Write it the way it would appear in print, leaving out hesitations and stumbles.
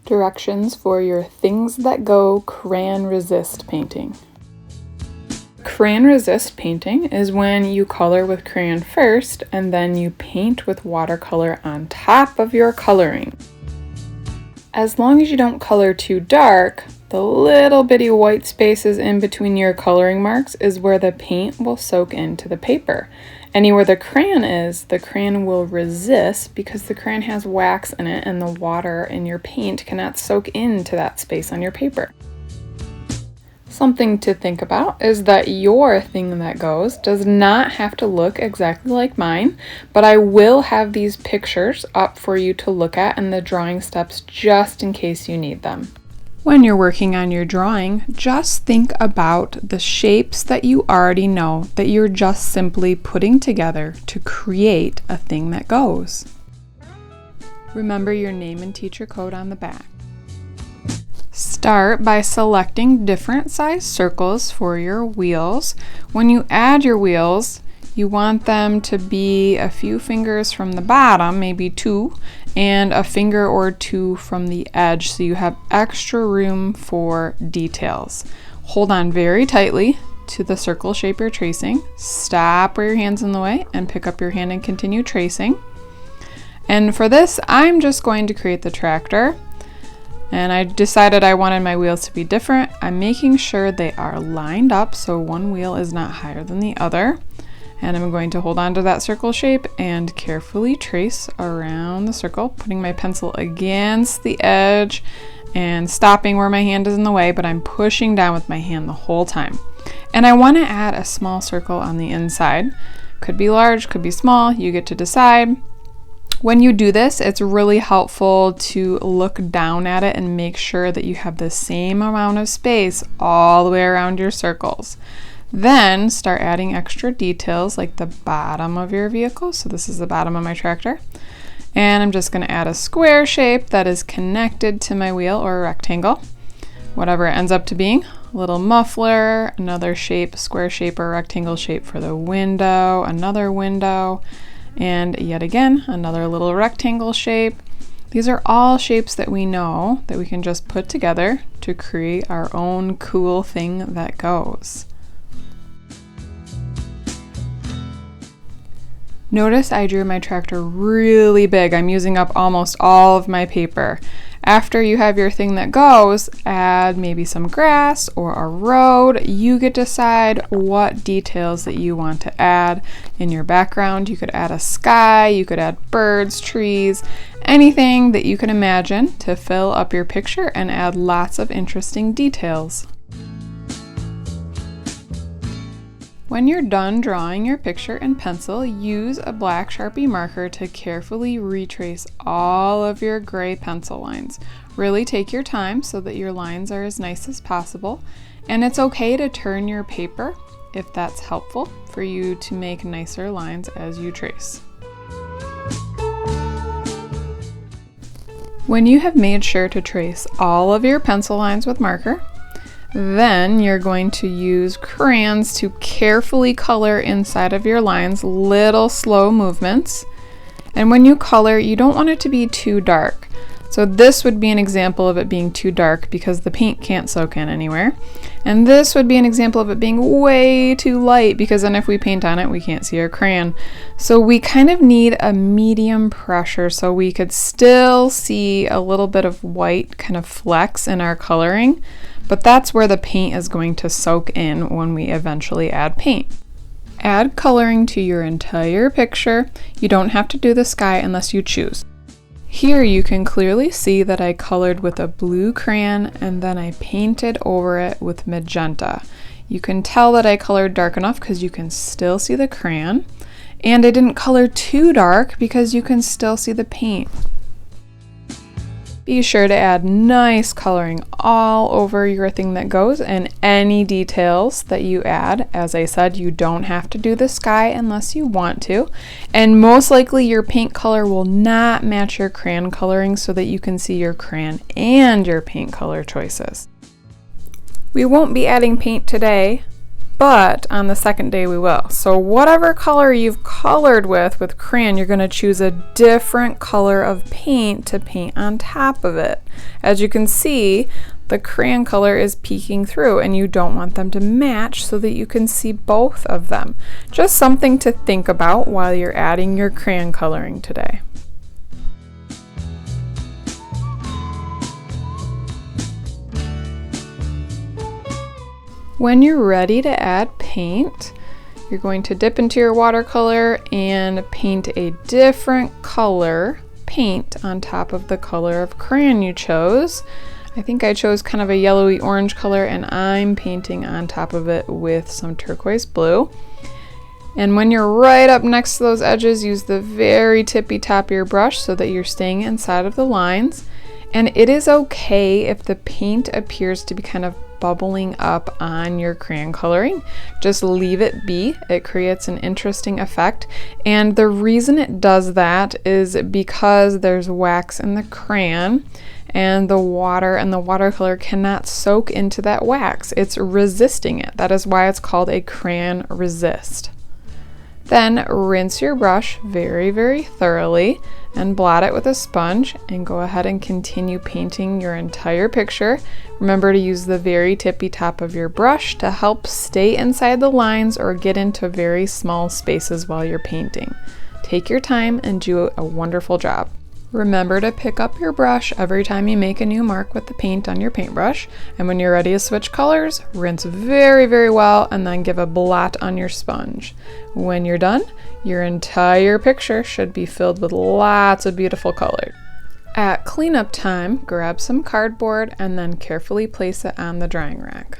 Directions for your Things That Go Crayon Resist painting. Crayon resist painting is when you color with crayon first and then you paint with watercolor on top of your coloring. As long as you don't color too dark, the little bitty white spaces in between your coloring marks is where the paint will soak into the paper. Anywhere the crayon is, the crayon will resist because the crayon has wax in it and the water in your paint cannot soak into that space on your paper. Something to think about is that your thing that goes does not have to look exactly like mine, but I will have these pictures up for you to look at and the drawing steps just in case you need them. When you're working on your drawing, just think about the shapes that you already know that you're just simply putting together to create a thing that goes. Remember your name and teacher code on the back. Start by selecting different size circles for your wheels. When you add your wheels, you want them to be a few fingers from the bottom, maybe 2, and a finger or 2 from the edge so you have extra room for details. Hold on very tightly to the circle shape you're tracing. Stop where your hand's in the way and pick up your hand and continue tracing. And for this, I'm just going to create the tractor. And I decided I wanted my wheels to be different. I'm making sure they are lined up so one wheel is not higher than the other. And I'm going to hold on to that circle shape and carefully trace around the circle, putting my pencil against the edge and stopping where my hand is in the way, but I'm pushing down with my hand the whole time. And I want to add a small circle on the inside. Could be large, could be small, you get to decide. When you do this, it's really helpful to look down at it and make sure that you have the same amount of space all the way around your circles. Then start adding extra details like the bottom of your vehicle. So this is the bottom of my tractor. And I'm just going to add a square shape that is connected to my wheel, or a rectangle, whatever it ends up to being. A little muffler, another shape, square shape or rectangle shape for the window, another window, and yet again, another little rectangle shape. These are all shapes that we know that we can just put together to create our own cool thing that goes. Notice I drew my tractor really big. I'm using up almost all of my paper. After you have your thing that goes, add maybe some grass or a road. You get to decide what details that you want to add in your background. You could add a sky, you could add birds, trees, anything that you can imagine to fill up your picture and add lots of interesting details. When you're done drawing your picture in pencil, use a black Sharpie marker to carefully retrace all of your gray pencil lines. Really take your time so that your lines are as nice as possible. And it's okay to turn your paper if that's helpful for you to make nicer lines as you trace. When you have made sure to trace all of your pencil lines with marker, then you're going to use crayons to carefully color inside of your lines, little slow movements. And when you color, you don't want it to be too dark. So this would be an example of it being too dark because the paint can't soak in anywhere. And this would be an example of it being way too light because then if we paint on it, we can't see our crayon. So we kind of need a medium pressure so we could still see a little bit of white kind of flecks in our coloring. But that's where the paint is going to soak in when we eventually add paint. Add coloring to your entire picture. You don't have to do the sky unless you choose. Here you can clearly see that I colored with a blue crayon and then I painted over it with magenta. You can tell that I colored dark enough because you can still see the crayon. And I didn't color too dark because you can still see the paint. Be sure to add nice coloring all over your thing that goes and any details that you add. As I said, you don't have to do the sky unless you want to. And most likely your paint color will not match your crayon coloring so that you can see your crayon and your paint color choices. We won't be adding paint today, but on the second day we will. So whatever color you've colored with crayon, you're going to choose a different color of paint to paint on top of it. As you can see, the crayon color is peeking through and you don't want them to match so that you can see both of them. Just something to think about while you're adding your crayon coloring today. When you're ready to add paint, you're going to dip into your watercolor and paint a different color paint on top of the color of crayon you chose. I think I chose kind of a yellowy orange color, and I'm painting on top of it with some turquoise blue. And when you're right up next to those edges, use the very tippy top of your brush so that you're staying inside of the lines. And it is okay if the paint appears to be kind of bubbling up on your crayon coloring. Just leave it be. It creates an interesting effect. And the reason it does that is because there's wax in the crayon, and the water and the watercolor cannot soak into that wax. It's resisting it. That is why it's called a crayon resist. Then rinse your brush very, very thoroughly and blot it with a sponge, and go ahead and continue painting your entire picture. Remember to use the very tippy top of your brush to help stay inside the lines or get into very small spaces while you're painting. Take your time and do a wonderful job. Remember to pick up your brush every time you make a new mark with the paint on your paintbrush, and when you're ready to switch colors, rinse very, very well and then give a blot on your sponge. When you're done, your entire picture should be filled with lots of beautiful colors. At cleanup time, grab some cardboard and then carefully place it on the drying rack.